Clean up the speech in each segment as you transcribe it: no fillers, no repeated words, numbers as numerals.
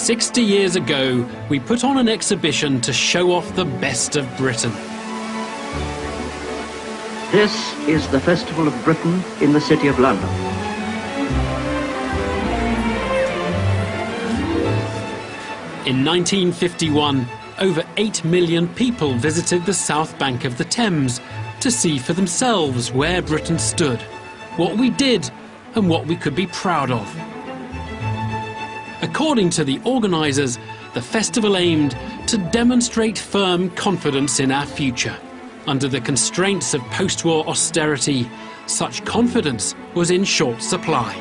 60 years ago, we put on an exhibition to show off the best of Britain. This is the Festival of Britain in the City of London. In 1951, over 8 million people visited the south bank of the Thames to see for themselves where Britain stood, what we did and what we could be proud of. According to the organisers, the festival aimed to demonstrate firm confidence in our future. Under the constraints of post-war austerity, such confidence was in short supply.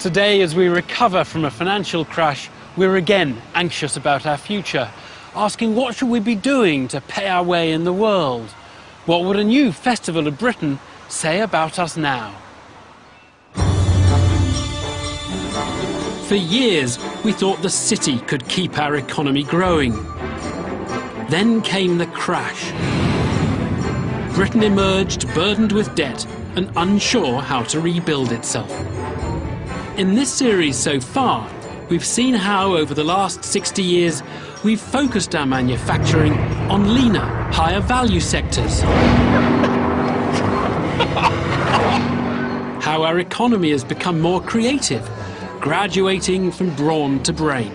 Today, as we recover from a financial crash, we're again anxious about our future, asking what should we be doing to pay our way in the world? What would a new Festival of Britain say about us now? For years, we thought the city could keep our economy growing. Then came the crash. Britain emerged burdened with debt and unsure how to rebuild itself. In this series so far, we've seen how over the last 60 years, we've focused our manufacturing on leaner, higher value sectors. How our economy has become more creative, graduating from brawn to brain.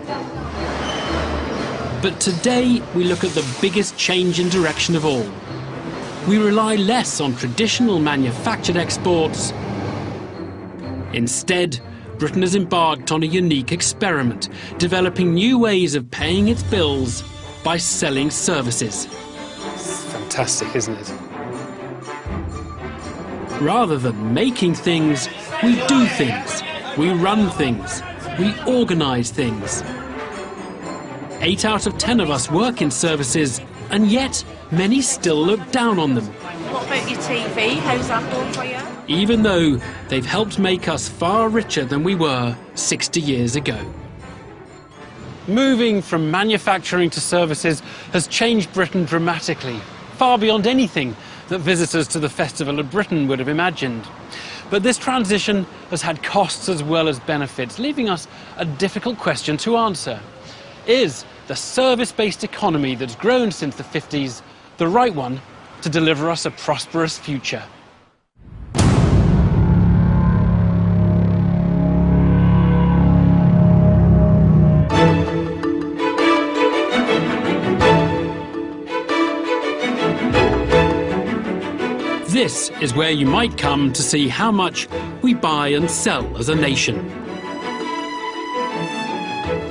But today we look at the biggest change in direction of all. We rely less on traditional manufactured exports. Instead, Britain has embarked on a unique experiment, developing new ways of paying its bills by selling services. It's fantastic, isn't it? Rather than making things, we do things. We run things. We organise things. 8 out of 10 of us work in services, and yet many still look down on them. What about your TV? How's that going for you? Even though they've helped make us far richer than we were 60 years ago. Moving from manufacturing to services has changed Britain dramatically, far beyond anything that visitors to the Festival of Britain would have imagined. But this transition has had costs as well as benefits, leaving us a difficult question to answer. Is the service-based economy that's grown since the 50s the right one to deliver us a prosperous future? This is where you might come to see how much we buy and sell as a nation.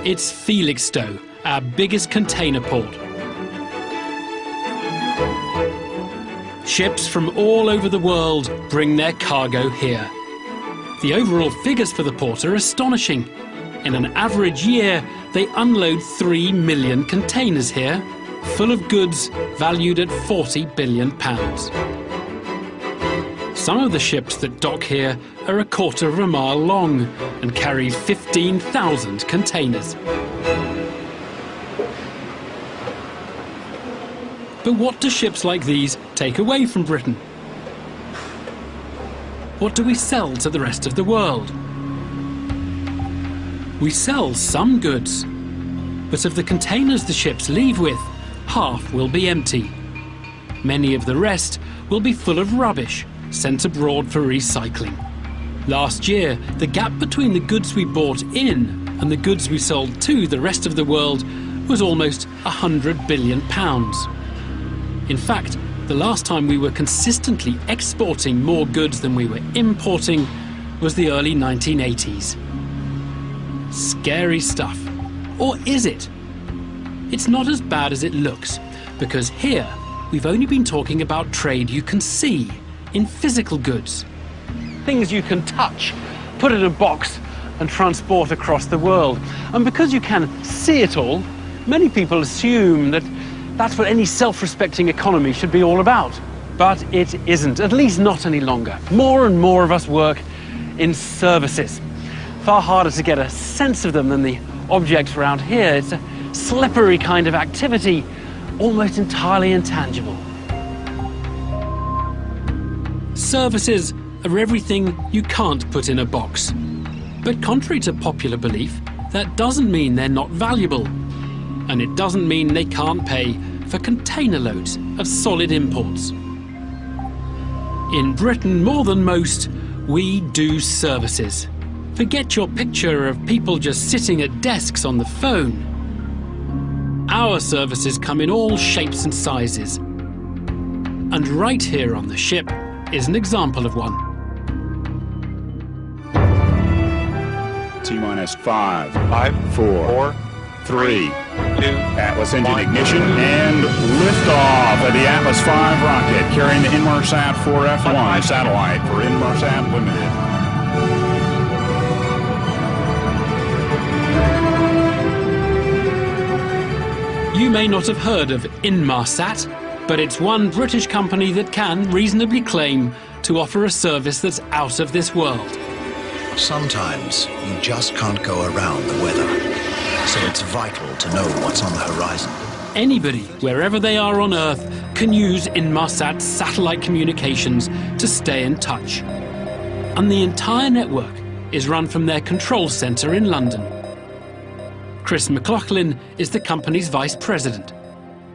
It's Felixstowe, our biggest container port. Ships from all over the world bring their cargo here. The overall figures for the port are astonishing. In an average year, they unload 3 million containers here, full of goods valued at £40 billion. Some of the ships that dock here are 1/4 of a mile long and carry 15,000 containers. But what do ships like these take away from Britain? What do we sell to the rest of the world? We sell some goods, but of the containers the ships leave with, half will be empty. Many of the rest will be full of rubbish, sent abroad for recycling. Last year, the gap between the goods we bought in and the goods we sold to the rest of the world was almost £100 billion. In fact, the last time we were consistently exporting more goods than we were importing was the early 1980s. Scary stuff. Or is it? It's not as bad as it looks, because here we've only been talking about trade you can see, in physical goods. Things you can touch, put in a box and transport across the world. And because you can see it all, many people assume that that's what any self-respecting economy should be all about. But it isn't, at least not any longer. More and more of us work in services. Far harder to get a sense of them than the objects around here. It's a slippery kind of activity, almost entirely intangible. Services are everything you can't put in a box. But contrary to popular belief, that doesn't mean they're not valuable. And it doesn't mean they can't pay for container loads of solid imports. In Britain, more than most, we do services. Forget your picture of people just sitting at desks on the phone. Our services come in all shapes and sizes. And right here on the ship is an example of one. T-minus 5, 4, 3, 2, Atlas engine ignition and liftoff of the Atlas V rocket carrying the Inmarsat 4F1 satellite for Inmarsat Limited. You may not have heard of Inmarsat, but it's one British company that can reasonably claim to offer a service that's out of this world. Sometimes you just can't go around the weather, so it's vital to know what's on the horizon. Anybody, wherever they are on Earth, can use Inmarsat's satellite communications to stay in touch. And the entire network is run from their control centre in London. Chris McLaughlin is the company's vice president.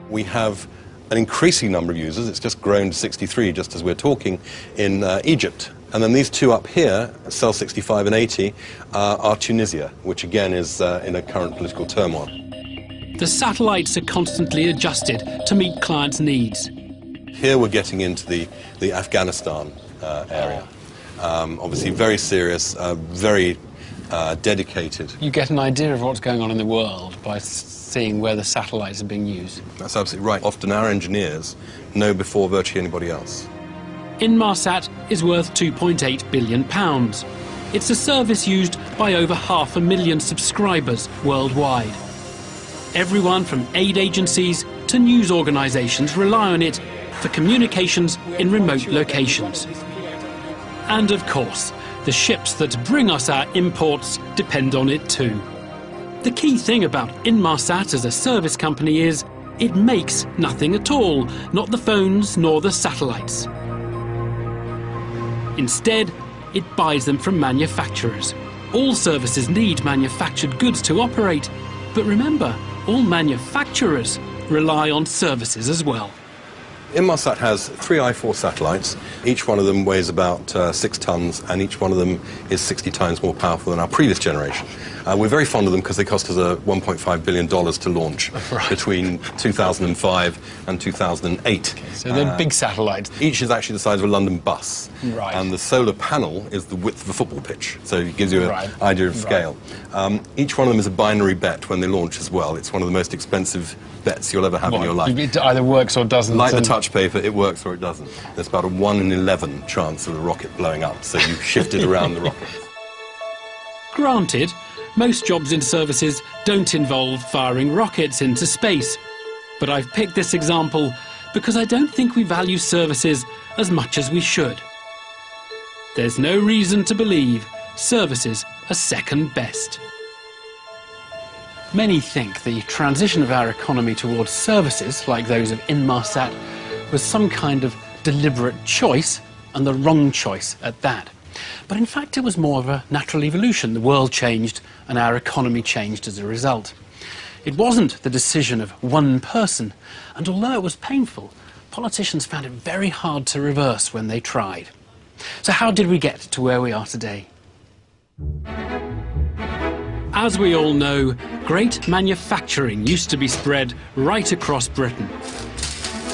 We have an increasing number of users. It's just grown to 63 just as we're talking in Egypt. And then these two up here, Cell 65 and 80, are Tunisia, which again is in a current political turmoil. The satellites are constantly adjusted to meet clients' needs. Here we're getting into the Afghanistan area. Obviously very serious, very dedicated. You get an idea of what's going on in the world by seeing where the satellites are being used. That's absolutely right. Often our engineers know before virtually anybody else. Inmarsat is worth £2.8 billion. It's a service used by over 500,000 subscribers worldwide. Everyone from aid agencies to news organisations rely on it for communications in remote locations. And of course, the ships that bring us our imports depend on it too. The key thing about Inmarsat as a service company is it makes nothing at all, not the phones nor the satellites. Instead, it buys them from manufacturers. All services need manufactured goods to operate, but remember, all manufacturers rely on services as well. Inmarsat has 3 I-4 satellites. Each one of them weighs about 6 tons, and each one of them is 60 times more powerful than our previous generation. We're very fond of them because they cost us $1.5 billion to launch between 2005 and 2008. So they're big satellites. Each is actually the size of a London bus. Right. And the solar panel is the width of a football pitch, so it gives you an idea of scale. Each one of them is a binary bet when they launch as well. It's one of the most expensive bets you'll ever have in your life. It either works or doesn't. Like the touch paper, it works or it doesn't. There's about a 1 in 11 chance of a rocket blowing up, so you shift it around the rocket. Granted, most jobs in services don't involve firing rockets into space. But I've picked this example because I don't think we value services as much as we should. There's no reason to believe services are second best. Many think the transition of our economy towards services, like those of Inmarsat, was some kind of deliberate choice, and the wrong choice at that. But in fact, it was more of a natural evolution. The world changed, and our economy changed as a result. It wasn't the decision of one person, and although it was painful, politicians found it very hard to reverse when they tried. So how did we get to where we are today? As we all know, great manufacturing used to be spread right across Britain.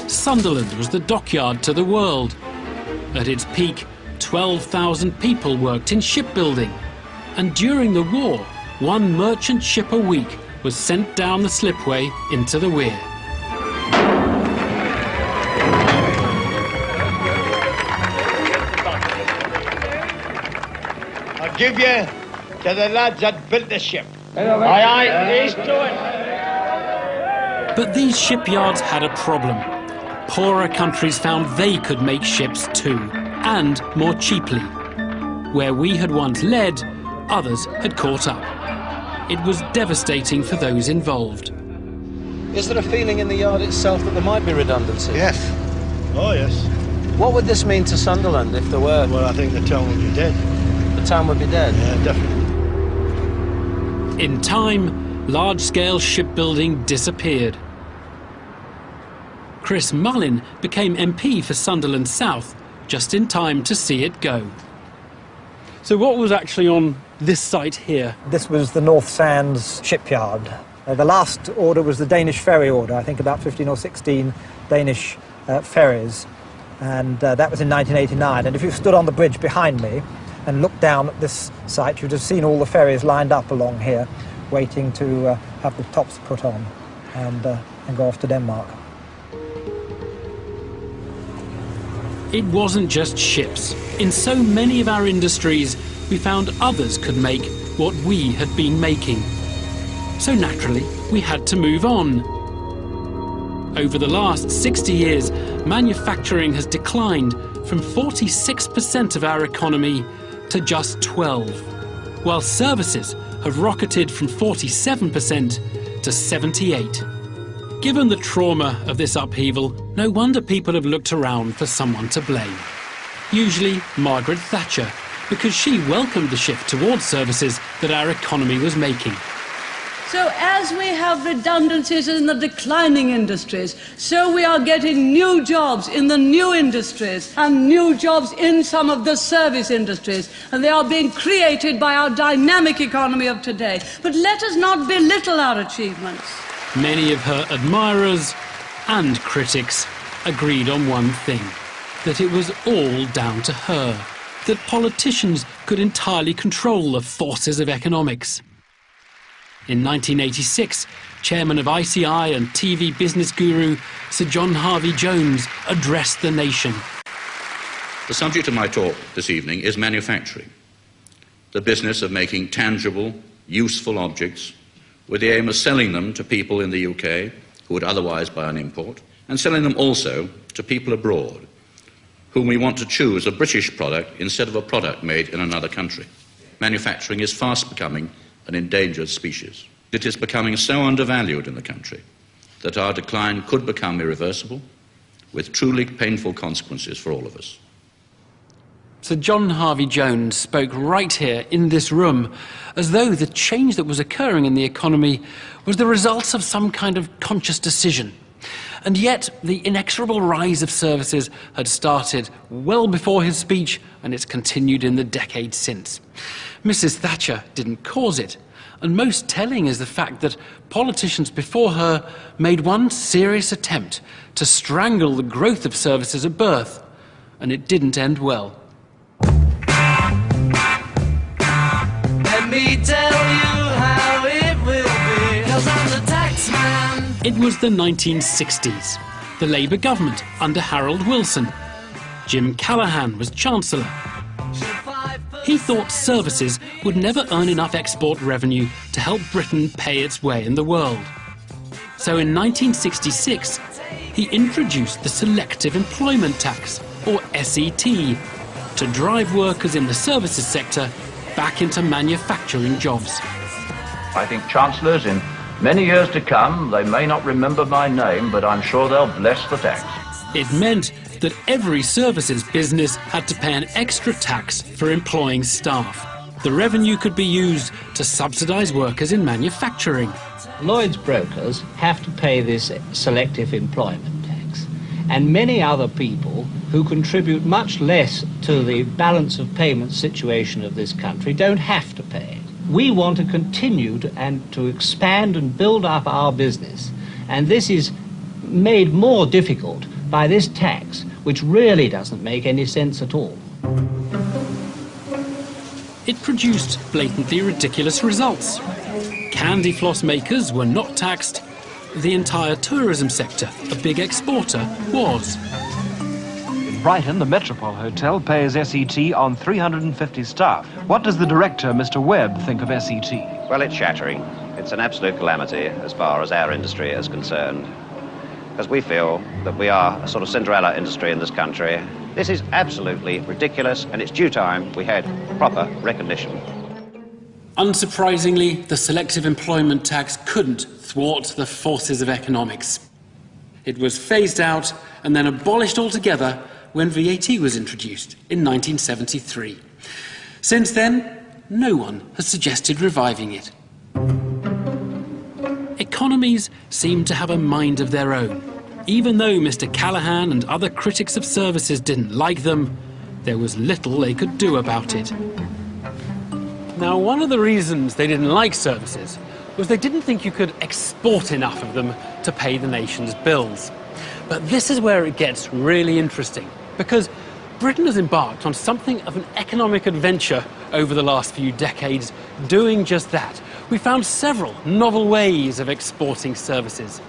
Sunderland was the dockyard to the world. At its peak, 12,000 people worked in shipbuilding. And during the war, one merchant ship a week was sent down the slipway into the weir. I'll give you to the lads that built the ship. Aye, aye, he's to it. But these shipyards had a problem. Poorer countries found they could make ships too, and more cheaply. Where we had once led, others had caught up. It was devastating for those involved. Is there a feeling in the yard itself that there might be redundancy? Yes. Oh, yes. What would this mean to Sunderland if there were... Well, I think the town would be dead. The town would be dead? Yeah, definitely. In time, large-scale shipbuilding disappeared. Chris Mullin became MP for Sunderland South, just in time to see it go. So what was actually on this site here? This was the North Sands shipyard. The last order was the Danish ferry order, I think about 15 or 16 Danish ferries. And that was in 1989. And if you stood on the bridge behind me and looked down at this site, you'd have seen all the ferries lined up along here, waiting to have the tops put on and go off to Denmark. It wasn't just ships. In so many of our industries, we found others could make what we had been making. So naturally, we had to move on. Over the last 60 years, manufacturing has declined from 46% of our economy to just 12%, while services have rocketed from 47% to 78%. Given the trauma of this upheaval, no wonder people have looked around for someone to blame. Usually Margaret Thatcher, because she welcomed the shift towards services that our economy was making. So as we have redundancies in the declining industries, so we are getting new jobs in the new industries and new jobs in some of the service industries, and they are being created by our dynamic economy of today. But let us not belittle our achievements. Many of her admirers and critics agreed on one thing, that it was all down to her, that politicians could entirely control the forces of economics. In 1986, chairman of ICI and TV business guru Sir John Harvey Jones addressed the nation. The subject of my talk this evening is manufacturing, the business of making tangible, useful objects with the aim of selling them to people in the UK who would otherwise buy an import, and selling them also to people abroad whom we want to choose a British product instead of a product made in another country. Manufacturing is fast becoming an endangered species. It is becoming so undervalued in the country that our decline could become irreversible, with truly painful consequences for all of us. Sir John Harvey Jones spoke right here in this room, as though the change that was occurring in the economy was the result of some kind of conscious decision. And yet the inexorable rise of services had started well before his speech, and it's continued in the decades since. Mrs. Thatcher didn't cause it, and most telling is the fact that politicians before her made one serious attempt to strangle the growth of services at birth, and it didn't end well. Let me tell you how it will be, 'cause I'm the tax man. It was the 1960s, the Labour government under Harold Wilson. Jim Callaghan was Chancellor. He thought services would never earn enough export revenue to help Britain pay its way in the world. So in 1966, he introduced the Selective Employment Tax, or SET, to drive workers in the services sector back into manufacturing jobs. I think chancellors in many years to come, they may not remember my name, but I'm sure they'll bless the tax. It meant that every services business had to pay an extra tax for employing staff. The revenue could be used to subsidise workers in manufacturing. Lloyd's brokers have to pay this selective employment tax, and many other people who contribute much less to the balance of payments situation of this country don't have to pay it. We want to continue to expand and build up our business, and this is made more difficult by this tax, which really doesn't make any sense at all. It produced blatantly ridiculous results. Candy floss makers were not taxed. The entire tourism sector, a big exporter, was. In Brighton, the Metropole Hotel pays SET on 350 staff. What does the director, Mr. Webb, think of SET? Well, it's shattering. It's an absolute calamity as far as our industry is concerned, because we feel that we are a sort of Cinderella industry in this country. This is absolutely ridiculous, and it's due time we had proper recognition. Unsurprisingly, the selective employment tax couldn't thwart the forces of economics. It was phased out and then abolished altogether when VAT was introduced in 1973. Since then, no one has suggested reviving it. Economies seem to have a mind of their own. Even though Mr. Callaghan and other critics of services didn't like them, there was little they could do about it. Now, one of the reasons they didn't like services was they didn't think you could export enough of them to pay the nation's bills. But this is where it gets really interesting, because Britain has embarked on something of an economic adventure over the last few decades, doing just that. We found several novel ways of exporting services.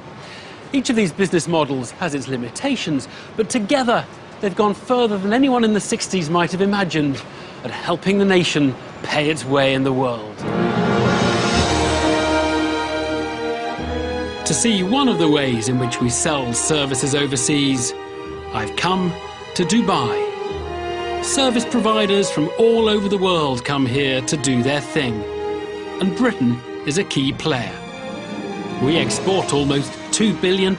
Each of these business models has its limitations, but together they've gone further than anyone in the 60s might have imagined at helping the nation pay its way in the world. To see one of the ways in which we sell services overseas, I've come to Dubai. Service providers from all over the world come here to do their thing, and Britain is a key player. We export almost £2 billion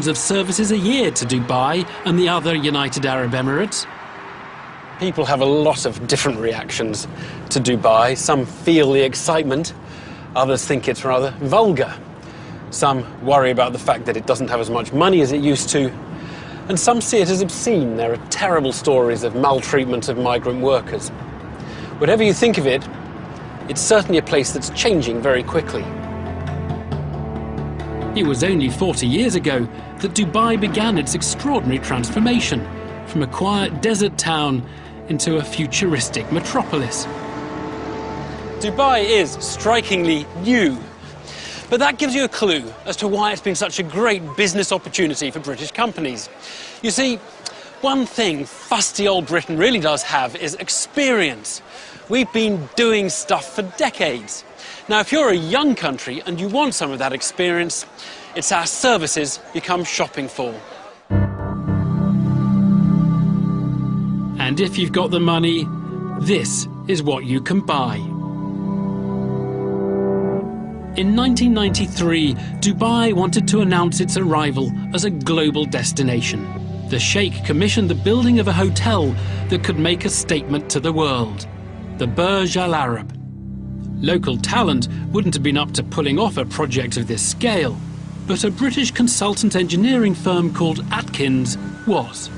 of services a year to Dubai and the other United Arab Emirates. People have a lot of different reactions to Dubai. Some feel the excitement, others think it's rather vulgar. Some worry about the fact that it doesn't have as much money as it used to, and some see it as obscene. There are terrible stories of maltreatment of migrant workers. Whatever you think of it, it's certainly a place that's changing very quickly. It was only 40 years ago that Dubai began its extraordinary transformation from a quiet desert town into a futuristic metropolis. Dubai is strikingly new, but that gives you a clue as to why it's been such a great business opportunity for British companies. You see, one thing fusty old Britain really does have is experience. We've been doing stuff for decades. Now, if you're a young country and you want some of that experience, it's our services you come shopping for. And if you've got the money, this is what you can buy. In 1993, Dubai wanted to announce its arrival as a global destination. The Sheikh commissioned the building of a hotel that could make a statement to the world, the Burj Al Arab. Local talent wouldn't have been up to pulling off a project of this scale, but a British consultant engineering firm called Atkins was.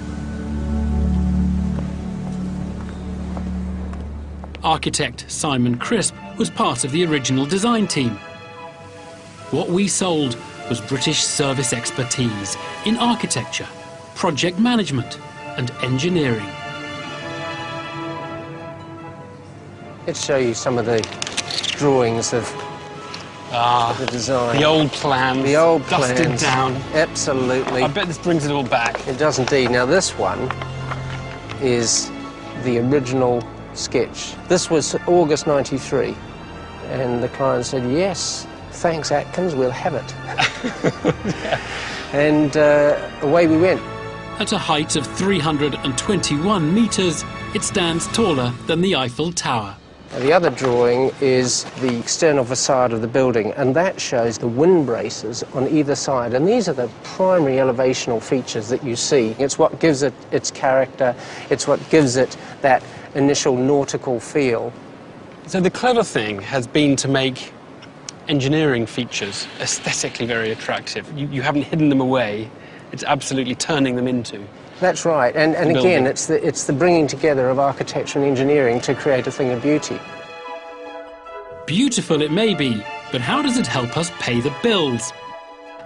Architect Simon Crisp was part of the original design team. What we sold was British service expertise in architecture, project management and engineering. Let's show you some of the drawings of the design. The old plans. The old dusted plans. down. Absolutely. I bet this brings it all back. It does indeed. Now this one is the original sketch. This was August 93, and the client said, yes, thanks Atkins, we'll have it. Yeah. And away we went. At a height of 321 metres, it stands taller than the Eiffel Tower. The other drawing is the external facade of the building, and that shows the wind braces on either side. And these are the primary elevational features that you see. It's what gives it its character. It's what gives it that initial nautical feel. So the clever thing has been to make engineering features aesthetically very attractive. You haven't hidden them away. It's absolutely turning them into. That's right, and again, it's the bringing together of architecture and engineering to create a thing of beauty. Beautiful it may be, but how does it help us pay the bills?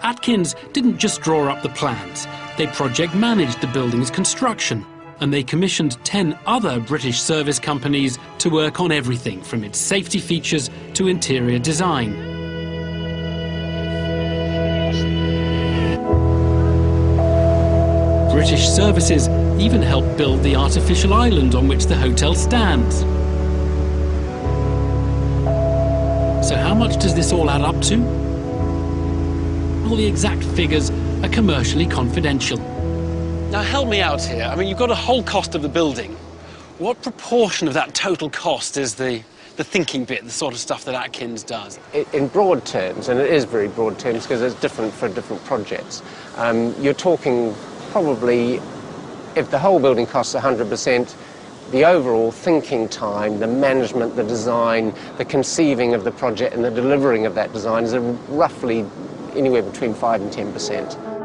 Atkins didn't just draw up the plans. They project managed the building's construction, and they commissioned 10 other British service companies to work on everything from its safety features to interior design. British services even helped build the artificial island on which the hotel stands. So how much does this all add up to? Well, the exact figures are commercially confidential. Now help me out here. I mean, you've got a whole cost of the building. What proportion of that total cost is the thinking bit, the sort of stuff that Atkins does? In broad terms, and it is very broad terms because it's different for different projects, you're talking probably if the whole building costs 100%, the overall thinking time, the management, the design, the conceiving of the project and the delivering of that design is roughly anywhere between 5 and 10%.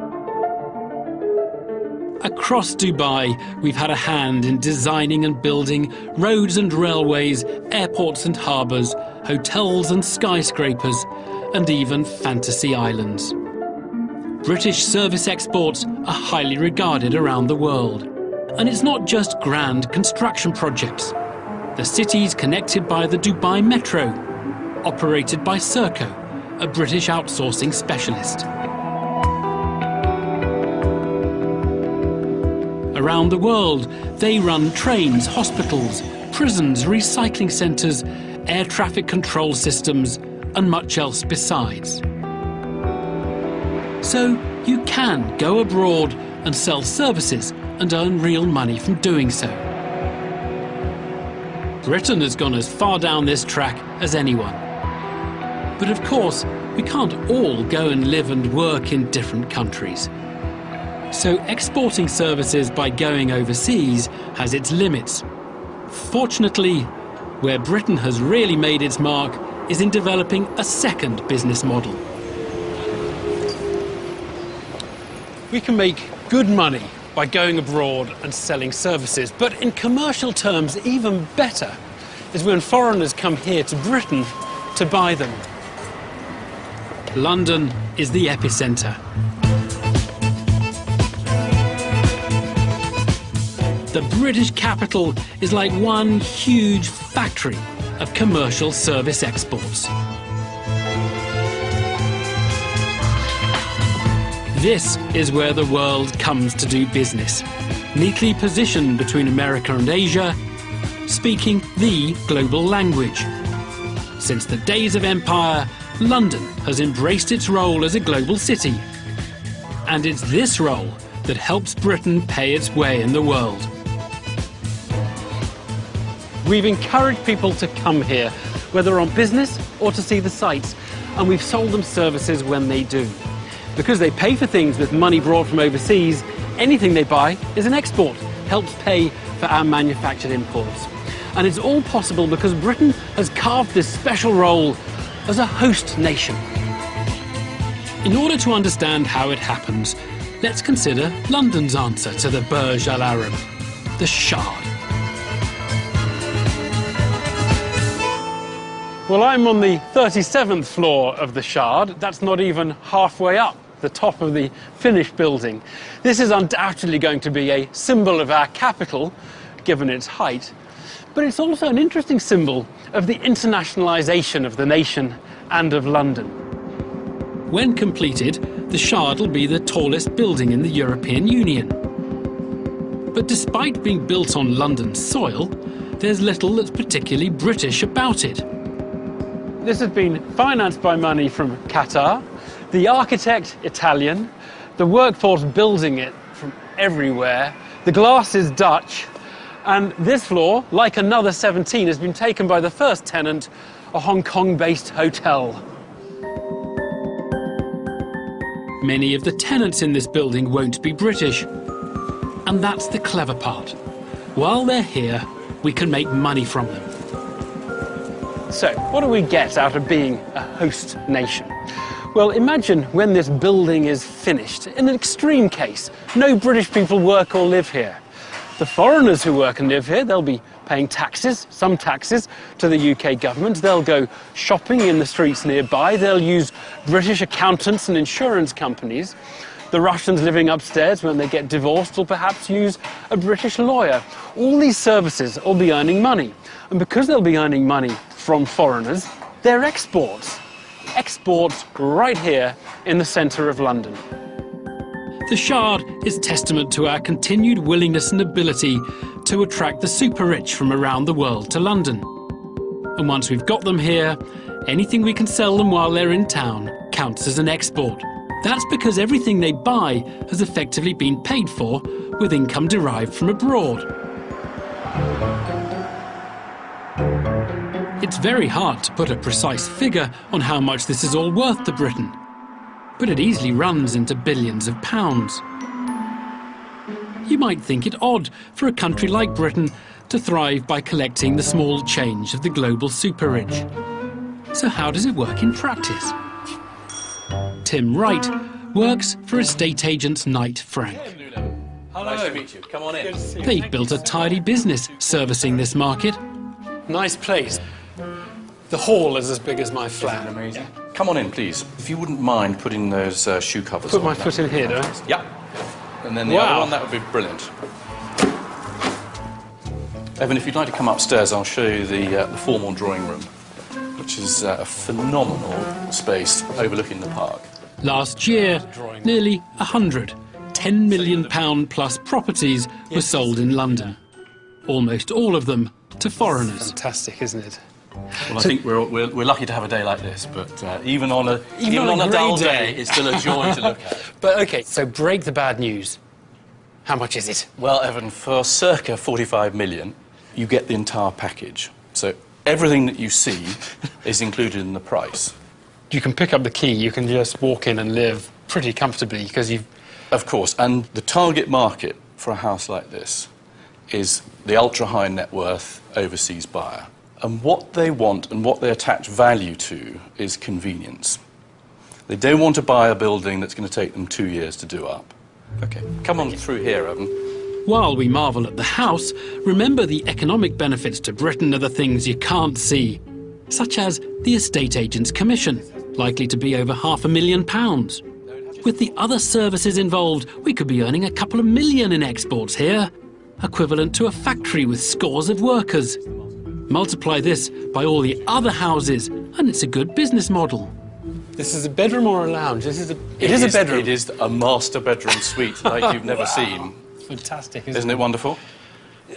Across Dubai, we've had a hand in designing and building roads and railways, airports and harbours, hotels and skyscrapers, and even fantasy islands. British service exports are highly regarded around the world. And it's not just grand construction projects. The city's connected by the Dubai Metro, operated by Serco, a British outsourcing specialist. Around the world, they run trains, hospitals, prisons, recycling centres, air traffic control systems, and much else besides. So you can go abroad and sell services and earn real money from doing so. Britain has gone as far down this track as anyone. But of course, we can't all go and live and work in different countries. So exporting services by going overseas has its limits. Fortunately, where Britain has really made its mark is in developing a second business model. We can make good money by going abroad and selling services, but in commercial terms, even better is when foreigners come here to Britain to buy them. London is the epicentre. The British capital is like one huge factory of commercial service exports. This is where the world comes to do business, neatly positioned between America and Asia, speaking the global language. Since the days of empire, London has embraced its role as a global city. And it's this role that helps Britain pay its way in the world. We've encouraged people to come here, whether on business or to see the sights, and we've sold them services when they do. Because they pay for things with money brought from overseas, anything they buy is an export, helps pay for our manufactured imports. And it's all possible because Britain has carved this special role as a host nation. In order to understand how it happens, let's consider London's answer to the Burj Al Arab, the Shard. Well, I'm on the 37th floor of the Shard. That's not even halfway up the top of the finished building. This is undoubtedly going to be a symbol of our capital, given its height, but it's also an interesting symbol of the internationalisation of the nation and of London. When completed, the Shard will be the tallest building in the European Union. But despite being built on London's soil, there's little that's particularly British about it. This has been financed by money from Qatar, the architect Italian, the workforce building it from everywhere, the glass is Dutch, and this floor, like another 17, has been taken by the first tenant, a Hong Kong-based hotel. Many of the tenants in this building won't be British, and that's the clever part. While they're here, we can make money from them. So, what do we get out of being a host nation? Well, imagine when this building is finished. In an extreme case, no British people work or live here. The foreigners who work and live here, they'll be paying taxes, some taxes, to the UK government. They'll go shopping in the streets nearby. They'll use British accountants and insurance companies. The Russians living upstairs, when they get divorced, will perhaps use a British lawyer. All these services will be earning money. And because they'll be earning money from foreigners, they're exports. Exports right here in the centre of London. The Shard is testament to our continued willingness and ability to attract the super-rich from around the world to London. And once we've got them here, anything we can sell them while they're in town counts as an export. That's because everything they buy has effectively been paid for with income derived from abroad. It's very hard to put a precise figure on how much this is all worth to Britain, but it easily runs into billions of pounds. You might think it odd for a country like Britain to thrive by collecting the small change of the global super-rich. So how does it work in practice? Tim Wright works for estate agent Knight Frank. Hello. Nice to meet you. Come on in. They've built a tidy business servicing this market. Nice place. The hall is as big as my flat. Isn't it amazing? Come on in, please. If you wouldn't mind putting those shoe covers on. Put my foot in here, do I? Yeah. And then the other one, that would be brilliant. Evan, if you'd like to come upstairs, I'll show you the formal drawing room, which is a phenomenal space overlooking the park. Last year, nearly 100 £10 million plus properties were sold in London. Almost all of them to foreigners. Fantastic, isn't it? Well, I think we're lucky to have a day like this, but even on a dull day, it's still a joy to look at. But OK, so break the bad news. How much is it? Well, Evan, for circa 45 million, you get the entire package. So everything that you see is included in the price. You can pick up the key, you can just walk in and live pretty comfortably because you've... Of course, and the target market for a house like this is the ultra-high net worth overseas buyer. And what they want and what they attach value to is convenience. They don't want to buy a building that's going to take them 2 years to do up. OK, come on through here, Evan. While we marvel at the house, remember the economic benefits to Britain are the things you can't see, such as the estate agent's commission, likely to be over £500,000. With the other services involved, we could be earning a couple of million in exports here, equivalent to a factory with scores of workers. Multiply this by all the other houses, and it's a good business model. This is a bedroom or a lounge? It is a bedroom. It is a master bedroom suite like you've never seen. Fantastic, isn't it wonderful?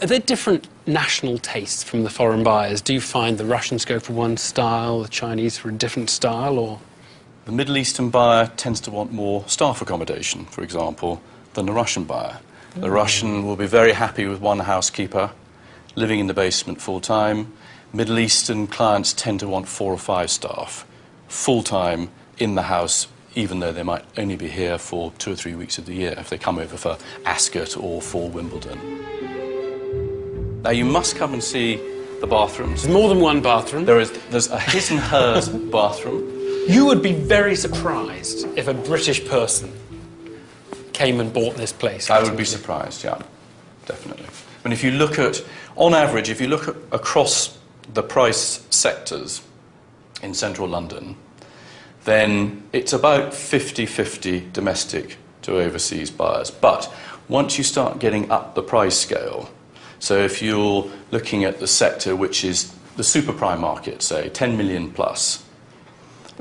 Are there different national tastes from the foreign buyers? Do you find the Russians go for one style, the Chinese for a different style, or...? The Middle Eastern buyer tends to want more staff accommodation, for example, than the Russian buyer. The Russian will be very happy with one housekeeper, living in the basement full-time. Middle Eastern clients tend to want 4 or 5 staff, full-time in the house, even though they might only be here for 2 or 3 weeks of the year if they come over for Ascot or for Wimbledon. Now, you must come and see the bathrooms. There's more than one bathroom. There's a his and hers bathroom. You would be very surprised if a British person came and bought this place. I would be surprised, yeah, definitely. And if you look at, on average, if you look at across the price sectors in central London, then it's about 50-50 domestic to overseas buyers. But once you start getting up the price scale, so if you're looking at the sector which is the super prime market, say 10 million plus,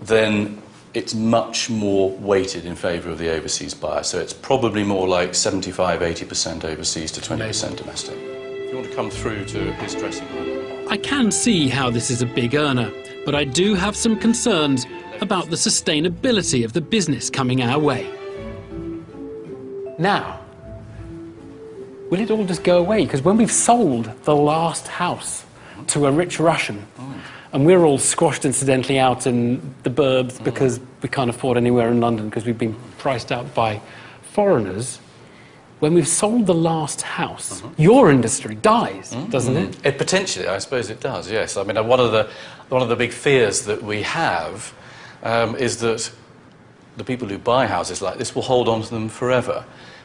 then it's much more weighted in favour of the overseas buyer. So it's probably more like 75-80% overseas to 20% domestic. If you want to come through to his dressing room. I can see how this is a big earner, but I do have some concerns about the sustainability of the business coming our way. Now, will it all just go away? Because when we've sold the last house to a rich Russian, and we're all squashed incidentally out in the burbs because we can't afford anywhere in London because we've been priced out by foreigners, when we've sold the last house, your industry dies, doesn't it? It potentially, I suppose it does, yes. I mean, one of the big fears that we have is that the people who buy houses like this will hold on to them forever.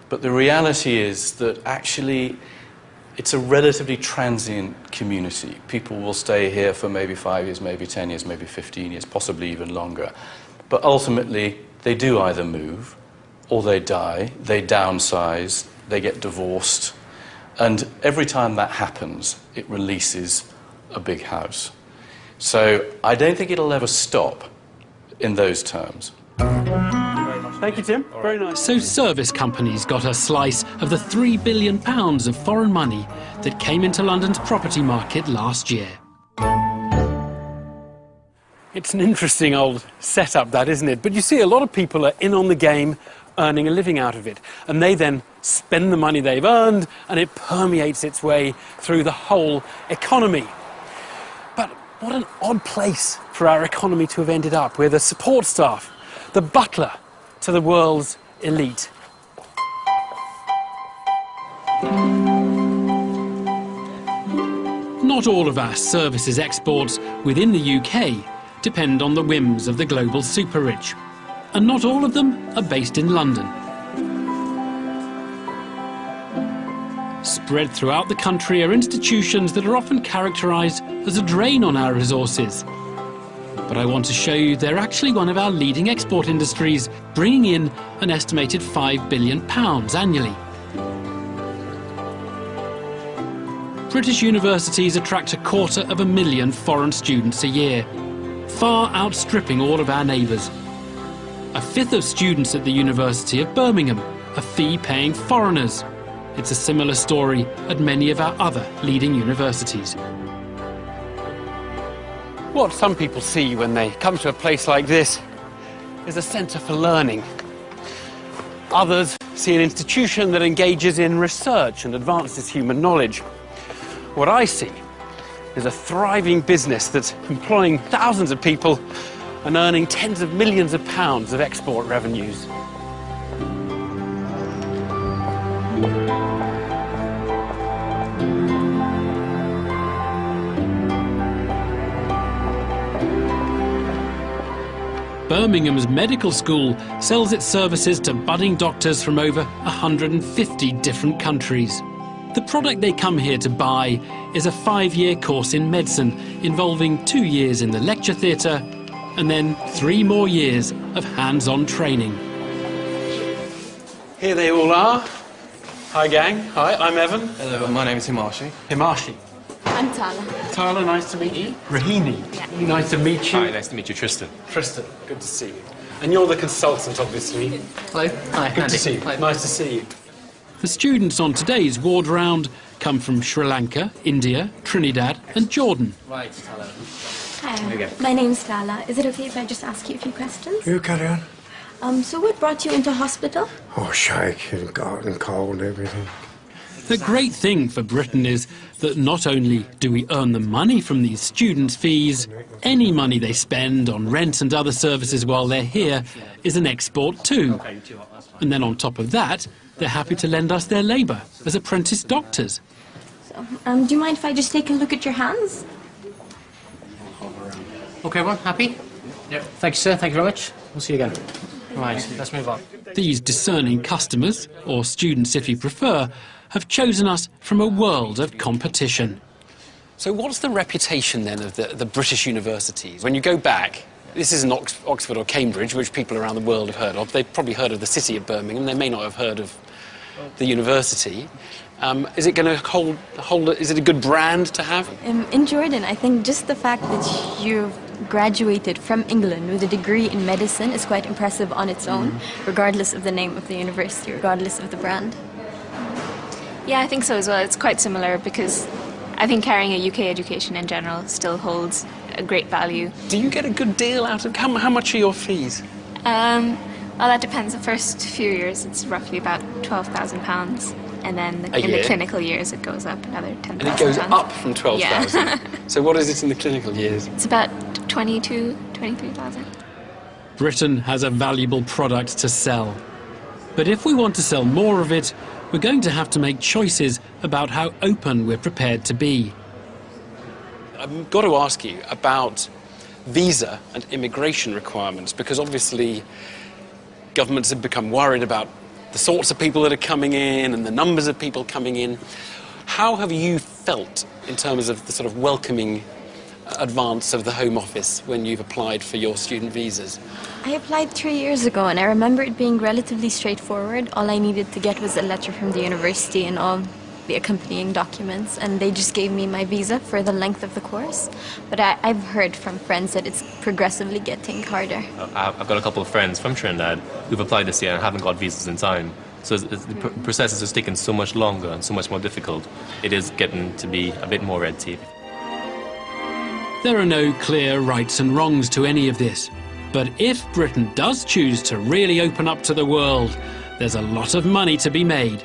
But the reality is that actually it's a relatively transient community. People will stay here for maybe 5 years, maybe 10 years, maybe 15 years, possibly even longer. But ultimately, they do either move or they die, they downsize, they get divorced. And every time that happens, it releases a big house. So I don't think it'll ever stop in those terms. Thank you, Tim. Very nice. So service companies got a slice of the £3 billion of foreign money that came into London's property market last year. It's an interesting old setup, that, isn't it? But you see, a lot of people are in on the game, earning a living out of it. And they then spend the money they've earned, and it permeates its way through the whole economy. But what an odd place for our economy to have ended up, with the support staff, the butler to the world's elite. Not all of our services exports within the UK depend on the whims of the global super-rich, and not all of them are based in London. Spread throughout the country are institutions that are often characterised as a drain on our resources. But I want to show you they're actually one of our leading export industries, bringing in an estimated £5 billion annually. British universities attract 250,000 foreign students a year, far outstripping all of our neighbours. A fifth of students at the University of Birmingham are fee-paying foreigners. It's a similar story at many of our other leading universities. What some people see when they come to a place like this is a centre for learning. Others see an institution that engages in research and advances human knowledge. What I see is a thriving business that's employing thousands of people and earning tens of millions of pounds of export revenues. Birmingham's medical school sells its services to budding doctors from over 150 different countries. The product they come here to buy is a 5-year course in medicine involving 2 years in the lecture theatre and then 3 more years of hands-on training. Here they all are. Hi gang. Hi, I'm Evan. Hello, my name is Himashi. Himashi. I'm Tala. Tala, nice to meet you. Rahini. Yeah. Nice to meet you. Hi, nice to meet you, Tristan. Tristan, good to see you. And you're the consultant, obviously. Hello. Hi, good to see you. Nice to see you. The students on today's ward round come from Sri Lanka, India, Trinidad and Jordan. Right, Tala. Hi, my name's Tala. Is it okay if I just ask you a few questions? You carry on. So what brought you into hospital? Oh, shake and garden cold and everything. The great thing for Britain is that not only do we earn the money from these students' fees, any money they spend on rent and other services while they're here is an export too. And then on top of that, they're happy to lend us their labour as apprentice doctors. So, do you mind if I just take a look at your hands? Okay, everyone, happy? Yep. Thank you, sir. Thank you very much. We'll see you again. Right, let's move on. These discerning customers, or students if you prefer, have chosen us from a world of competition. So what's the reputation then of the British universities? When you go back, this isn't Oxford or Cambridge, which people around the world have heard of. They've probably heard of the city of Birmingham. They may not have heard of the university. Is it going to hold? Is it a good brand to have? In Jordan, I think just the fact that you've graduated from England with a degree in medicine is quite impressive on its own, regardless of the name of the university, regardless of the brand. Yeah, I think so as well. It's quite similar because I think carrying a UK education in general still holds a great value. Do you get a good deal out of how much are your fees? Well, that depends. The first few years it's roughly about £12,000, and then in the clinical years it goes up another £10,000. And it goes up from 12,000. Yeah. So what is it in the clinical years? It's about 23,000. Britain has a valuable product to sell. But if we want to sell more of it, we're going to have to make choices about how open we're prepared to be. I've got to ask you about visa and immigration requirements, because obviously governments have become worried about the sorts of people that are coming in and the numbers of people coming in. How have you felt in terms of the sort of welcoming advance of the Home Office when you've applied for your student visas? I applied 3 years ago and I remember it being relatively straightforward. All I needed to get was a letter from the university and all the accompanying documents, and they just gave me my visa for the length of the course. But I've heard from friends that it's progressively getting harder. I've got a couple of friends from Trinidad who've applied this year and haven't got visas in time. So the process is just taking so much longer and so much more difficult. It is getting to be a bit more red tape. There are no clear rights and wrongs to any of this. But if Britain does choose to really open up to the world, there's a lot of money to be made.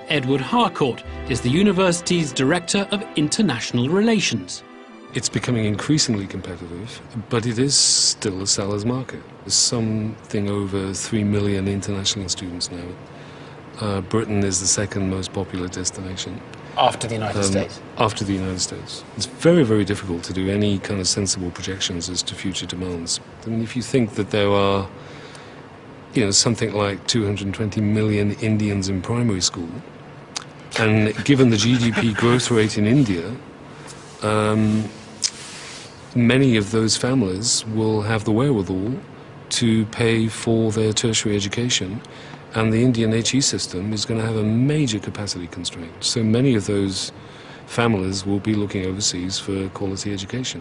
Edward Harcourt is the university's Director of International Relations. It's becoming increasingly competitive, but it is still a seller's market. There's something over 3 million international students now. Britain is the second most popular destination. After the United States? After the United States. It's very, very difficult to do any kind of sensible projections as to future demands. I mean, if you think that there are, something like 220 million Indians in primary school, and given the GDP growth rate in India, many of those families will have the wherewithal to pay for their tertiary education, and the Indian HE system is going to have a major capacity constraint. So many of those families will be looking overseas for quality education.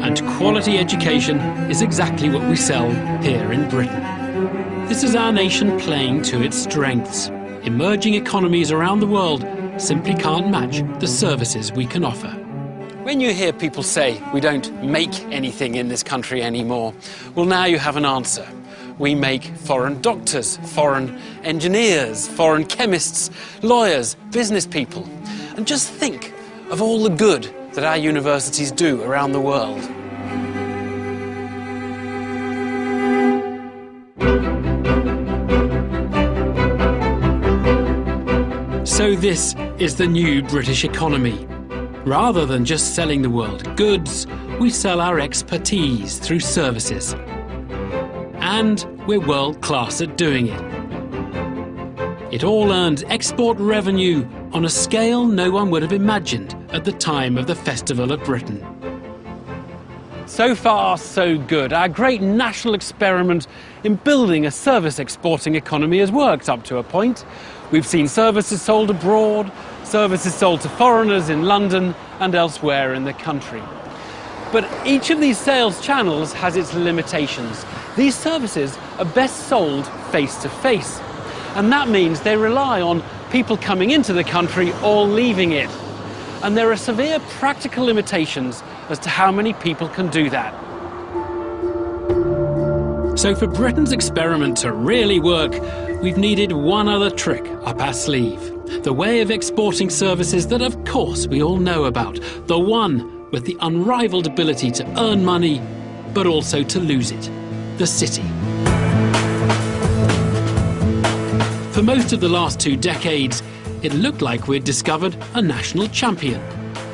And quality education is exactly what we sell here in Britain. This is our nation playing to its strengths. Emerging economies around the world simply can't match the services we can offer. When you hear people say we don't make anything in this country anymore, well, now you have an answer. We make foreign doctors, foreign engineers, foreign chemists, lawyers, business people. And just think of all the good that our universities do around the world. So this is the new British economy. Rather than just selling the world goods, we sell our expertise through services. And we're world-class at doing it. It all earns export revenue on a scale no one would have imagined at the time of the Festival of Britain. So far, so good. Our great national experiment in building a service exporting economy has worked up to a point. We've seen services sold abroad, services sold to foreigners in London and elsewhere in the country. But each of these sales channels has its limitations. These services are best sold face-to-face, and that means they rely on people coming into the country or leaving it. And there are severe practical limitations as to how many people can do that. So for Britain's experiment to really work, we've needed one other trick up our sleeve. The way of exporting services that of course we all know about. The one with the unrivaled ability to earn money, but also to lose it. The city. For most of the last 2 decades, it looked like we'd discovered a national champion.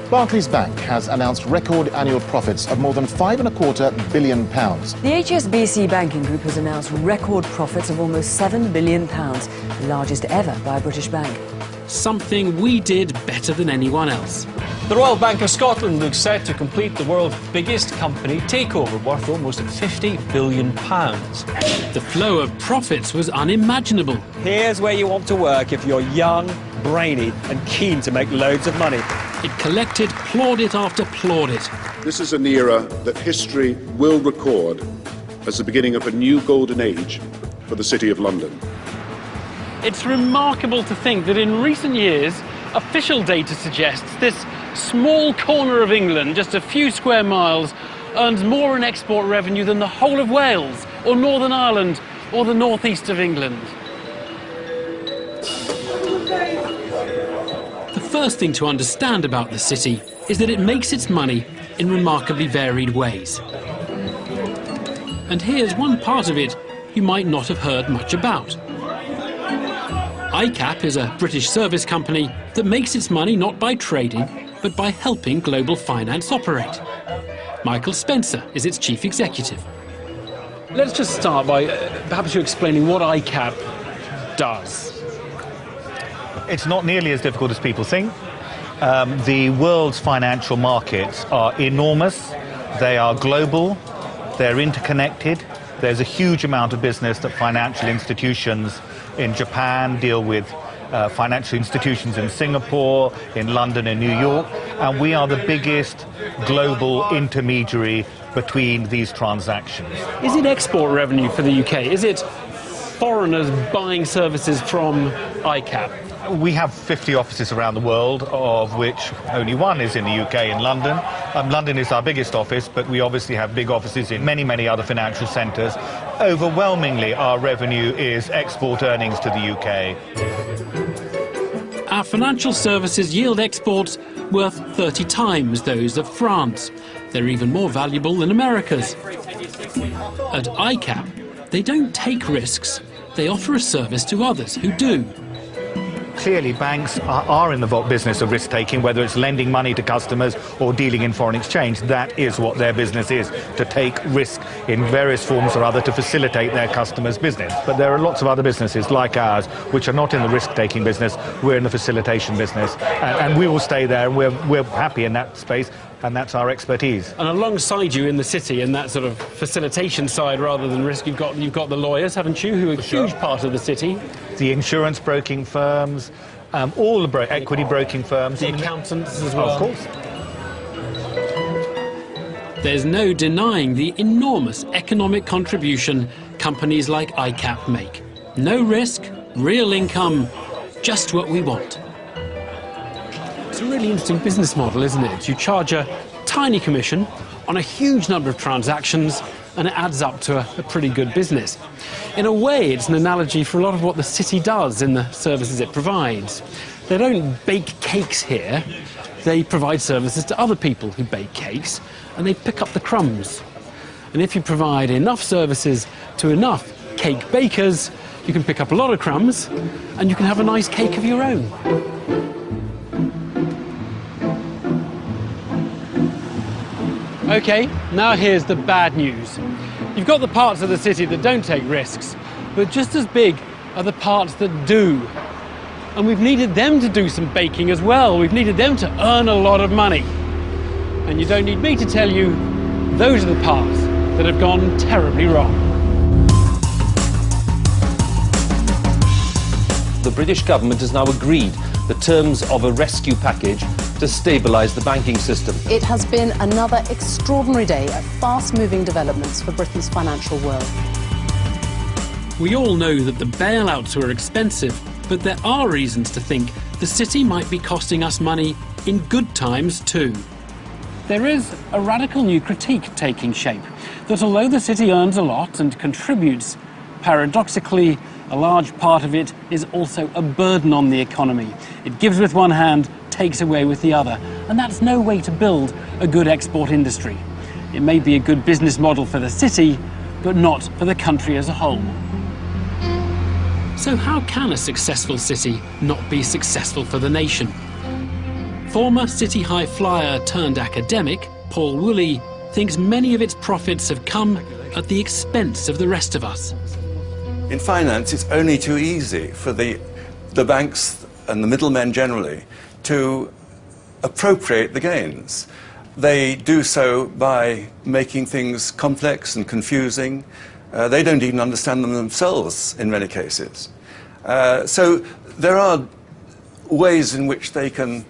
Barclays Bank has announced record annual profits of more than £5.25 billion. The HSBC banking group has announced record profits of almost £7 billion, the largest ever by a British bank. Something we did better than anyone else. The Royal Bank of Scotland looks set to complete the world's biggest company takeover, worth almost £50 billion. The flow of profits was unimaginable. Here's where you want to work if you're young, brainy and keen to make loads of money. It collected plaudit after plaudit. This is an era that history will record as the beginning of a new golden age for the City of London. It's remarkable to think that in recent years, official data suggests this small corner of England, just a few square miles, earns more in export revenue than the whole of Wales, or Northern Ireland, or the northeast of England. The first thing to understand about the city is that it makes its money in remarkably varied ways. And here's one part of it you might not have heard much about. ICAP is a British service company that makes its money not by trading, but by helping global finance operate. Michael Spencer is its chief executive. Let's just start by perhaps you explaining what ICAP does. It's not nearly as difficult as people think. The world's financial markets are enormous, they are global, they're interconnected. There's a huge amount of business that financial institutions in Japan deal with financial institutions in Singapore, in London and New York, and we are the biggest global intermediary between these transactions. Is it export revenue for the UK? Is it foreigners buying services from ICAP? We have 50 offices around the world, of which only one is in the UK, in London. London is our biggest office, but we obviously have big offices in many, many other financial centres. Overwhelmingly, our revenue is export earnings to the UK. Our financial services yield exports worth 30 times those of France. They're even more valuable than America's. At ICAP, they don't take risks, they offer a service to others who do. Clearly, banks are in the business of risk-taking, whether it's lending money to customers or dealing in foreign exchange. That is what their business is, to take risk in various forms or other to facilitate their customers' business. But there are lots of other businesses like ours which are not in the risk-taking business. We're in the facilitation business, and we will stay there, and we're happy in that space. And that's our expertise. And alongside you in the city, in that sort of facilitation side rather than risk, you've got the lawyers, haven't you, who are a huge part of the city? The insurance broking firms, all the equity broking firms. The accountants as well. Of course. There's no denying the enormous economic contribution companies like ICAP make. No risk, real income, just what we want. It's a really interesting business model, isn't it? You charge a tiny commission on a huge number of transactions, and it adds up to a pretty good business. In a way, it's an analogy for a lot of what the city does in the services it provides. They don't bake cakes here. They provide services to other people who bake cakes, and they pick up the crumbs. And if you provide enough services to enough cake bakers, you can pick up a lot of crumbs, and you can have a nice cake of your own. OK, now here's the bad news. You've got the parts of the city that don't take risks, but just as big are the parts that do. And we've needed them to do some baking as well. We've needed them to earn a lot of money. And you don't need me to tell you, those are the parts that have gone terribly wrong. The British government has now agreed the terms of a rescue package to stabilise the banking system. It has been another extraordinary day of fast-moving developments for Britain's financial world. We all know that the bailouts were expensive, but there are reasons to think the city might be costing us money in good times too. There is a radical new critique taking shape, that although the city earns a lot and contributes, paradoxically, a large part of it is also a burden on the economy. It gives with one hand, takes away with the other, and that's no way to build a good export industry. It may be a good business model for the city, but not for the country as a whole. So how can a successful city not be successful for the nation? Former City High flyer turned academic, Paul Woolley, thinks many of its profits have come at the expense of the rest of us. In finance, it's only too easy for the banks and the middlemen generally to appropriate the gains. They do so by making things complex and confusing. They don't even understand them themselves in many cases. So there are ways in which they can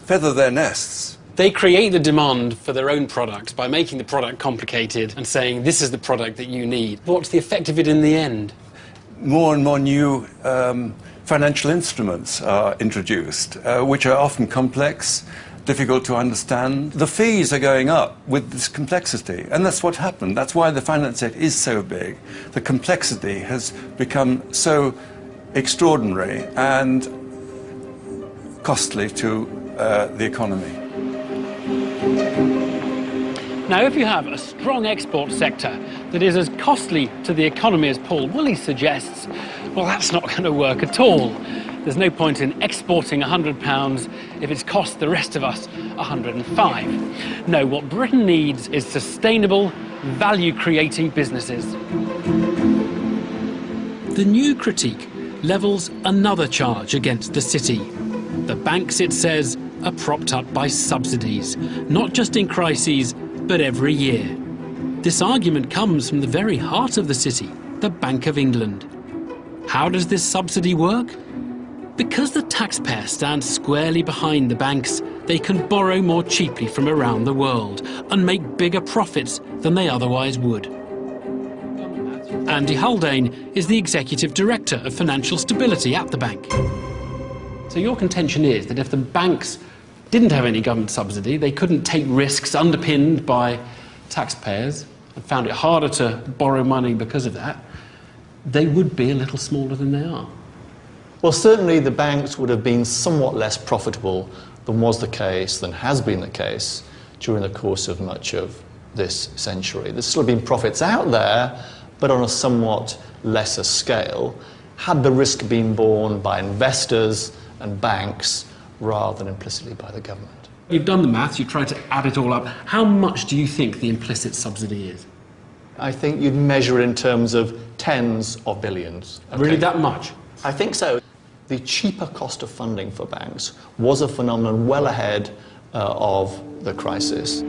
feather their nests. They create the demand for their own product by making the product complicated and saying, this is the product that you need. What's the effect of it in the end? More and more new financial instruments are introduced, which are often complex, difficult to understand. The fees are going up with this complexity, and that's what happened. That's why the finance sector is so big. The complexity has become so extraordinary and costly to the economy. Now, if you have a strong export sector that is as costly to the economy as Paul Woolley suggests, well, that's not going to work at all. There's no point in exporting £100 if it's cost the rest of us £105. No, what Britain needs is sustainable, value-creating businesses. The new critique levels another charge against the city. The banks, it says, are propped up by subsidies, not just in crises, but every year. This argument comes from the very heart of the city, the Bank of England. How does this subsidy work? Because the taxpayer stands squarely behind the banks, they can borrow more cheaply from around the world and make bigger profits than they otherwise would. Andy Haldane is the Executive Director of Financial Stability at the bank. So your contention is that if the banks didn't have any government subsidy, they couldn't take risks underpinned by taxpayers and found it harder to borrow money because of that, they would be a little smaller than they are. Well, certainly the banks would have been somewhat less profitable than has been the case during the course of much of this century. There's still been profits out there, but on a somewhat lesser scale had the risk been borne by investors and banks rather than implicitly by the government. You've done the maths, you've tried to add it all up. How much do you think the implicit subsidy is? I think you'd measure it in terms of tens of billions. Okay? Really that much? I think so. The cheaper cost of funding for banks was a phenomenon well ahead of the crisis.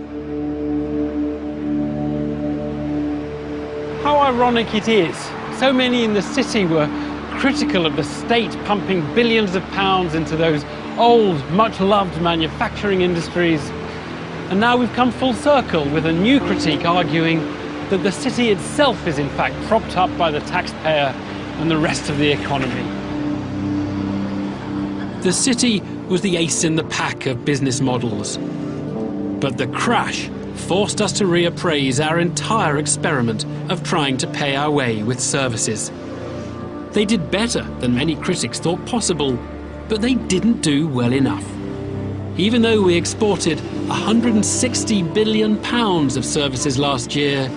How ironic it is. So many in the city were critical of the state pumping billions of pounds into those old, much-loved manufacturing industries. And now we've come full circle with a new critique arguing that the city itself is in fact propped up by the taxpayer and the rest of the economy. The city was the ace in the pack of business models. But the crash forced us to reappraise our entire experiment of trying to pay our way with services. They did better than many critics thought possible, but they didn't do well enough. Even though we exported £160 billion of services last year,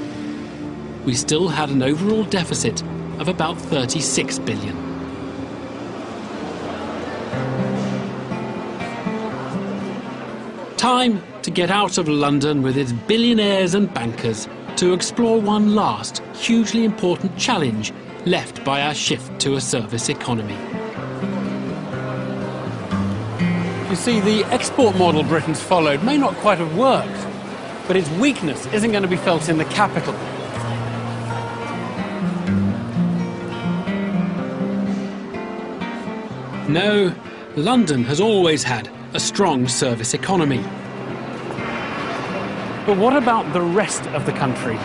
we still had an overall deficit of about £36 billion. Time to get out of London with its billionaires and bankers to explore one last, hugely important challenge left by our shift to a service economy. You see, the export model Britain's followed may not quite have worked, but its weakness isn't going to be felt in the capital. No, London has always had a strong service economy. But what about the rest of the country?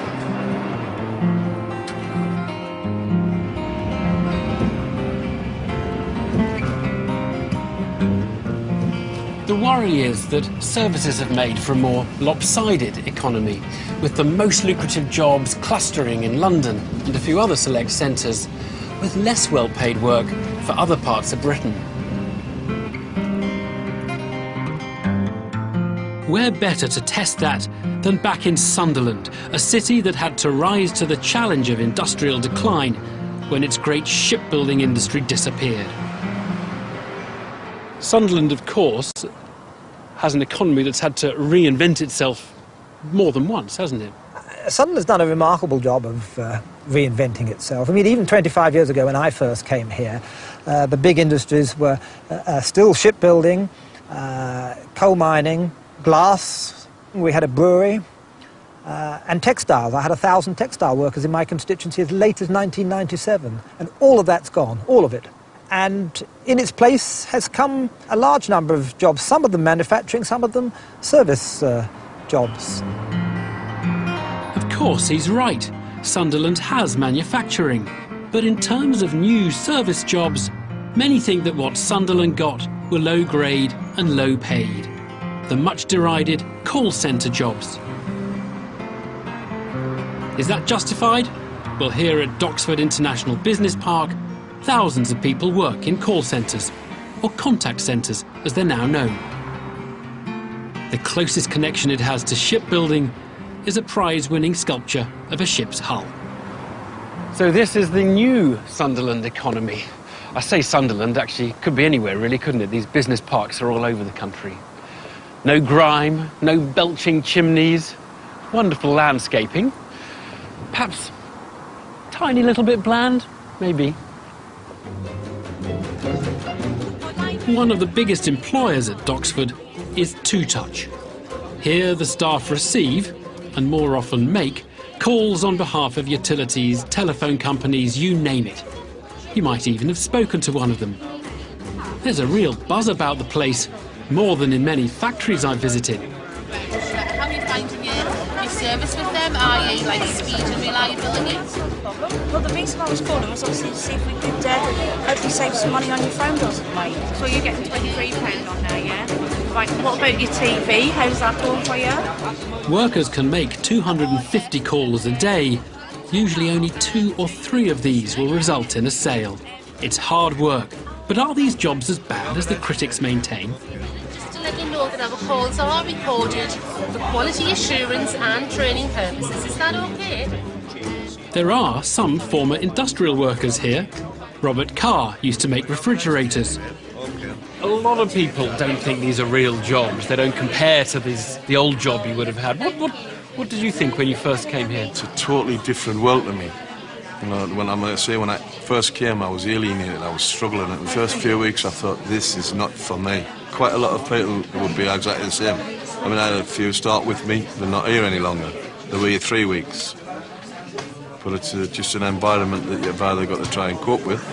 The worry is that services have made for a more lopsided economy, with the most lucrative jobs clustering in London and a few other select centres, with less well-paid work for other parts of Britain. Where better to test that than back in Sunderland, a city that had to rise to the challenge of industrial decline when its great shipbuilding industry disappeared. Sunderland, of course, has an economy that's had to reinvent itself more than once, hasn't it? Sunderland's done a remarkable job of reinventing itself. I mean, even 25 years ago when I first came here, the big industries were still shipbuilding, coal mining, glass. We had a brewery, and textiles. I had 1,000 textile workers in my constituency as late as 1997, and all of that's gone, all of it. And in its place has come a large number of jobs, some of them manufacturing, some of them service jobs. Of course, he's right. Sunderland has manufacturing. But in terms of new service jobs, many think that what Sunderland got were low-grade and low-paid. The much-derided call centre jobs. Is that justified? Well, here at Doxford International Business Park, thousands of people work in call centres, or contact centres as they're now known. The closest connection it has to shipbuilding is a prize-winning sculpture of a ship's hull. So this is the new Sunderland economy. I say Sunderland, actually, it could be anywhere really, couldn't it? These business parks are all over the country. No grime, no belching chimneys, wonderful landscaping. Perhaps a tiny little bit bland, maybe. One of the biggest employers at Doxford is Two Touch. Here the staff receive, and more often make, calls on behalf of utilities, telephone companies, you name it. You might even have spoken to one of them. There's a real buzz about the place, more than in many factories I've visited. How are you finding your service with them? Are you like speed and reliability? Well, the reason I was calling was obviously to see if we could hopefully save some money on your phone bills at the moment. So you're getting £23 on there, yeah? Right, what about your TV? How's that going for you? Workers can make 250 calls a day. Usually only 2 or 3 of these will result in a sale. It's hard work, but are these jobs as bad as the critics maintain? Just to let you know that our calls are recorded for quality assurance and training purposes. Is that okay? There are some former industrial workers here. Robert Carr used to make refrigerators. A lot of people don't think these are real jobs. They don't compare to the old job you would have had. What did you think when you first came here? It's a totally different world to me. You know, when I first came, I was alienated, I was struggling. In the first few weeks, I thought, this is not for me. Quite a lot of people would be exactly the same. I mean, I had a few start with me, they're not here any longer. They were here 3 weeks. But it's just an environment that you've either got to try and cope with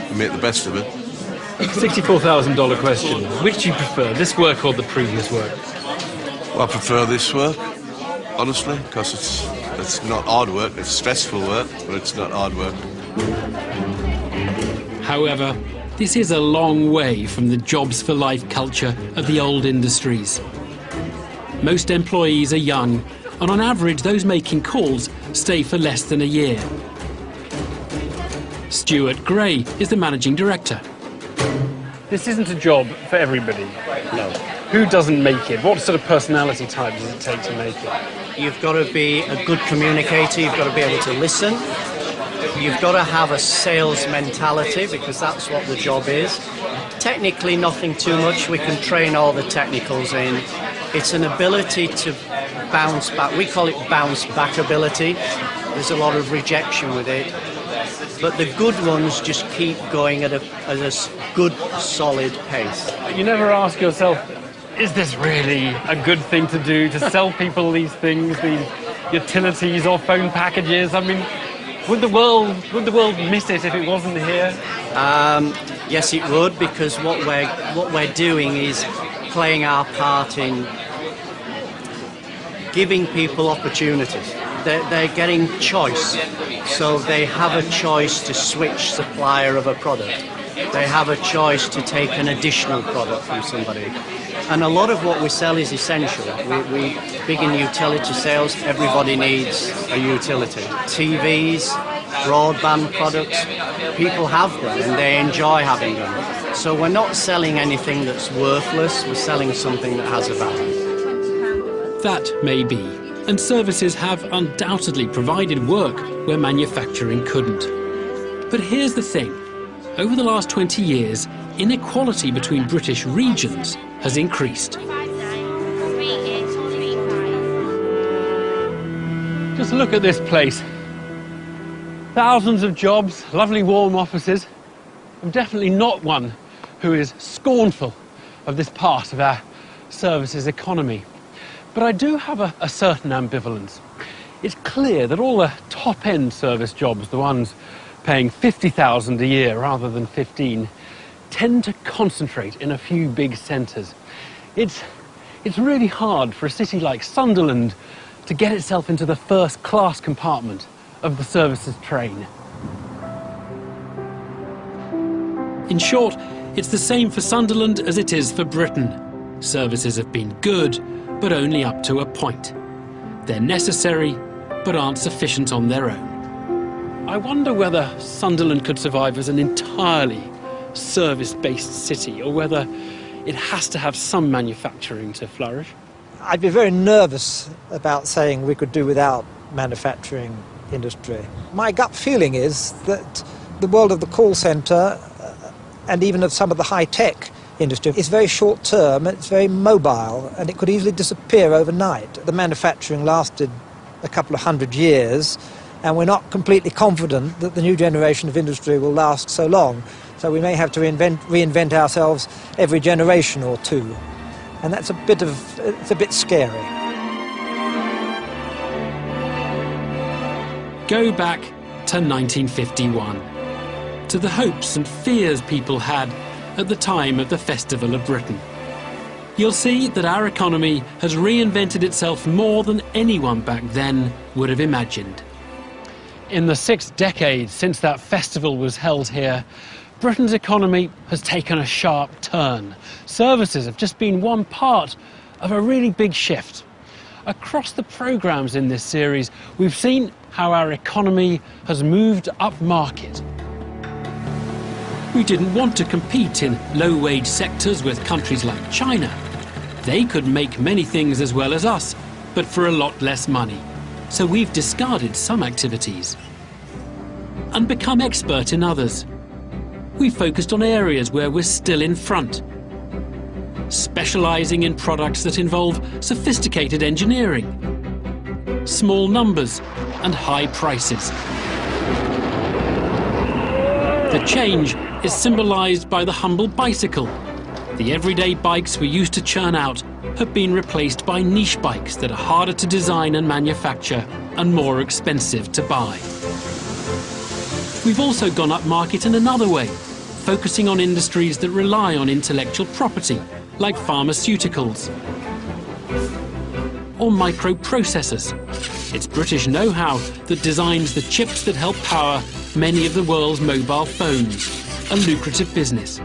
and make the best of it. $64,000 question. Which do you prefer, this work or the previous work? Well, I prefer this work, honestly, because it's not hard work, it's stressful work, but it's not hard work. However, this is a long way from the jobs for life culture of the old industries. Most employees are young, and on average those making calls stay for less than a year. Stuart Gray is the managing director. This isn't a job for everybody. No. Who doesn't make it? What sort of personality type does it take to make it? You've got to be a good communicator, you've got to be able to listen, you've got to have a sales mentality, because that's what the job is. Technically nothing too much, we can train all the technicals in. It's an ability to bounce back, we call it bounce back ability. There's a lot of rejection with it. But the good ones just keep going at a good, solid pace. You never ask yourself, is this really a good thing to do, to sell people these things, these utilities or phone packages? I mean, would the world miss it if it wasn't here? Yes, it would, because what we're doing is playing our part in giving people opportunities. They're getting choice, so they have a choice to switch supplier of a product. They have a choice to take an additional product from somebody. And a lot of what we sell is essential. We big in utility sales, everybody needs a utility. TVs, broadband products, people have them and they enjoy having them. So we're not selling anything that's worthless, we're selling something that has a value. That may be, and services have undoubtedly provided work where manufacturing couldn't. But here's the thing. Over the last 20 years, inequality between British regions has increased. Just look at this place. Thousands of jobs, lovely warm offices. I'm definitely not one who is scornful of this part of our services economy. But I do have a certain ambivalence. It's clear that all the top-end service jobs, the ones paying $50,000 a year rather than 15, tend to concentrate in a few big centres. It's really hard for a city like Sunderland to get itself into the first-class compartment of the services train. In short, it's the same for Sunderland as it is for Britain. Services have been good, but only up to a point. They're necessary, but aren't sufficient on their own. I wonder whether Sunderland could survive as an entirely service-based city, or whether it has to have some manufacturing to flourish. I'd be very nervous about saying we could do without manufacturing industry. My gut feeling is that the world of the call centre and even of some of the high-tech industry is very short-term, it's very mobile, and it could easily disappear overnight. The manufacturing lasted a couple of 100 years, and we're not completely confident that the new generation of industry will last so long. So we may have to reinvent ourselves every generation or two. And that's it's a bit scary. Go back to 1951, to the hopes and fears people had at the time of the Festival of Britain. You'll see that our economy has reinvented itself more than anyone back then would have imagined. In the 6 decades since that festival was held here, Britain's economy has taken a sharp turn. Services have just been one part of a really big shift. Across the programmes in this series, we've seen how our economy has moved upmarket. We didn't want to compete in low-wage sectors with countries like China. They could make many things as well as us, but for a lot less money. So we've discarded some activities. and become expert in others. We focused on areas where we're still in front, specialising in products that involve sophisticated engineering, small numbers and high prices. The change is symbolised by the humble bicycle. The everyday bikes we used to churn out have been replaced by niche bikes that are harder to design and manufacture and more expensive to buy. We've also gone up market in another way, focusing on industries that rely on intellectual property, like pharmaceuticals or microprocessors. It's British know-how that designs the chips that help power many of the world's mobile phones, a lucrative business.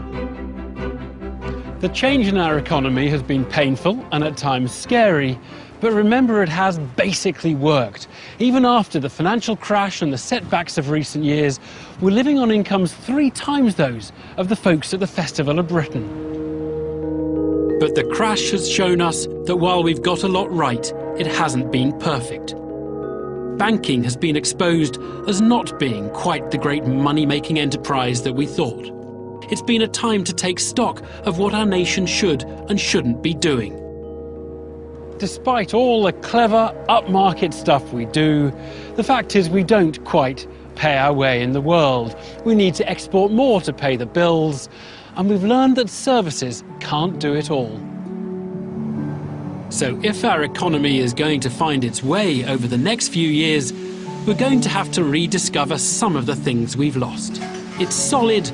The change in our economy has been painful and at times scary, but remember, it has basically worked. Even after the financial crash and the setbacks of recent years, we're living on incomes 3 times those of the folks at the Festival of Britain. But the crash has shown us that while we've got a lot right, it hasn't been perfect. Banking has been exposed as not being quite the great money-making enterprise that we thought. It's been a time to take stock of what our nation should and shouldn't be doing. Despite all the clever, upmarket stuff we do, the fact is we don't quite pay our way in the world. We need to export more to pay the bills, and we've learned that services can't do it all. So if our economy is going to find its way over the next few years, we're going to have to rediscover some of the things we've lost. It's solid,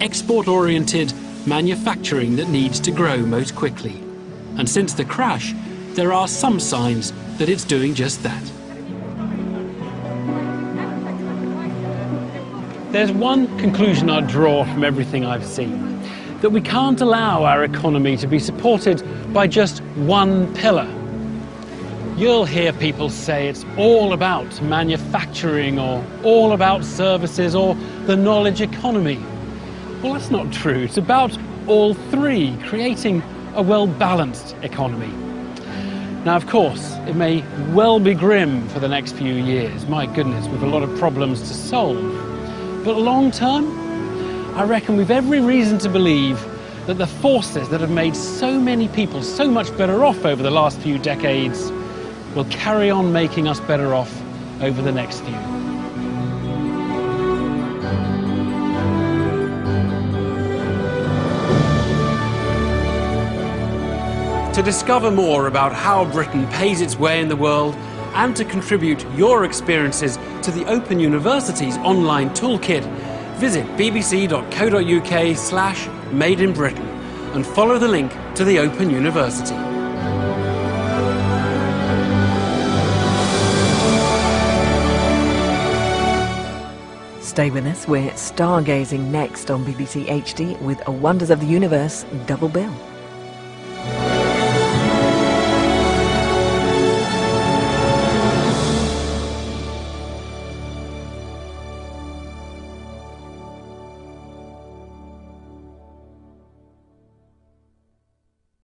export-oriented manufacturing that needs to grow most quickly. And since the crash, there are some signs that it's doing just that. There's one conclusion I'd draw from everything I've seen, that we can't allow our economy to be supported by just one pillar. You'll hear people say it's all about manufacturing or all about services or the knowledge economy. Well, that's not true. It's about all 3, creating a well-balanced economy. Now, of course, it may well be grim for the next few years. My goodness, we've a lot of problems to solve. But long term, I reckon we've every reason to believe that the forces that have made so many people so much better off over the last few decades will carry on making us better off over the next few. To discover more about how Britain pays its way in the world and to contribute your experiences to the Open University's online toolkit, visit bbc.co.uk/Made in Britain and follow the link to the Open University. Stay with us, we're stargazing next on BBC HD with a Wonders of the Universe double bill.